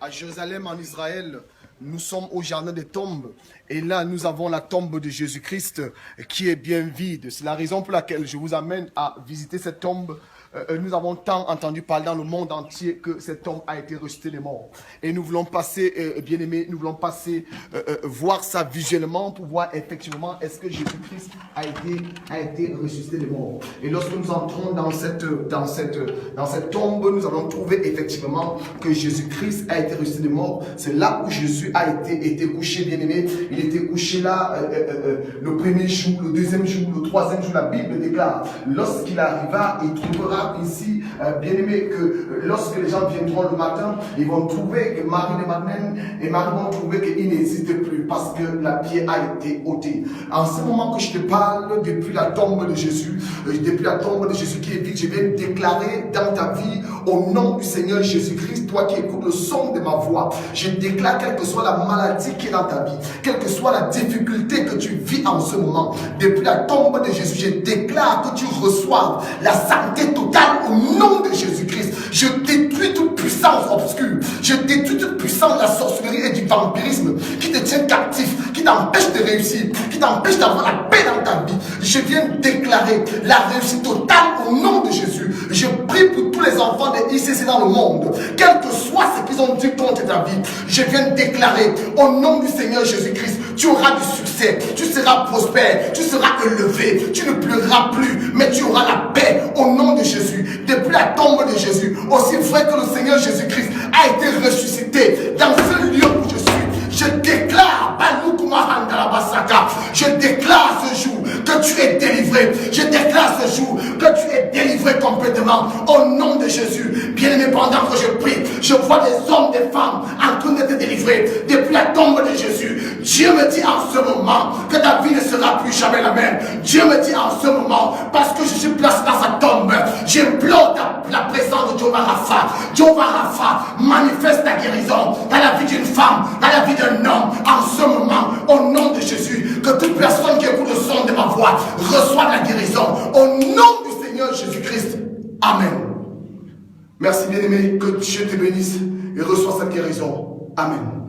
à Jérusalem, en Israël, nous sommes au jardin des tombes. Et là, nous avons la tombe de Jésus-Christ qui est bien vide. C'est la raison pour laquelle je vous amène à visiter cette tombe. Nous avons tant entendu parler dans le monde entier que cette tombe a été rejetée des morts. Et nous voulons passer, bien aimés, nous voulons passer voir ça visuellement pour voir effectivement est-ce que Jésus-Christ a été ressuscité des morts. Et lorsque nous entrons dans cette tombe, nous allons trouver effectivement que Jésus-Christ a été ressuscité des morts. C'est là où Jésus a été couché, bien aimé. Il était couché là le premier jour, le deuxième jour, le troisième jour. La Bible déclare, lorsqu'il arriva, il trouvera ici, bien aimé, que lorsque les gens viendront le matin, ils vont trouver que Marie de Madeleine et Marie vont trouver qu'il n'existe plus parce que la pierre a été ôtée. En ce moment que je te parle, depuis la tombe de Jésus qui est vide, je viens déclarer dans ta vie, au nom du Seigneur Jésus-Christ, toi qui écoutes le son de ma voix, je déclare, quelle que soit la maladie qui est dans ta vie, quelle que soit la difficulté que tu vis en ce moment, depuis la tombe de Jésus, je déclare que tu reçoives la santé totale au nom de Jésus-Christ. Je détruis toute puissance obscure, je détruis toute puissance de la sorcellerie et du vampirisme qui te tient captif, qui t'empêche de réussir, qui t'empêche d'avoir la paix dans ta vie. Je viens déclarer la réussite totale au nom de Jésus. Je prie pour tous les enfants de ICC dans le monde, quel que soit ce qu'ils ont dit contre ta vie, je viens déclarer au nom du Seigneur Jésus-Christ, tu auras du succès, tu seras prospère, tu seras élevé, tu ne pleureras plus, mais tu auras la paix au nom de Jésus. Depuis la tombe de Jésus, aussi vrai que le Seigneur Jésus-Christ a été ressuscité dans ce lieu où je suis, je déclare, je déclare ce jour que tu es délivré. Je déclare ce jour que tu es délivré complètement au nom de Jésus. Bien-aimé, pendant que je prie, je vois des hommes, des femmes en train d'être délivrés depuis la tombe de Jésus. Dieu me dit en ce moment que ta vie ne sera plus jamais la même. Dieu me dit en ce moment, parce que je suis placé dans sa tombe, j'implore la présence de Jehovah Rapha. Jehovah Rapha manifeste ta guérison dans la vie d'une femme, dans la vie d'un homme, en ce moment, au nom de Jésus. Que toute personne qui écoute le son de ma voix reçoive la guérison au nom du Seigneur Jésus-Christ. Amen. Merci bien-aimé, que Dieu te bénisse et reçois cette guérison. Amen.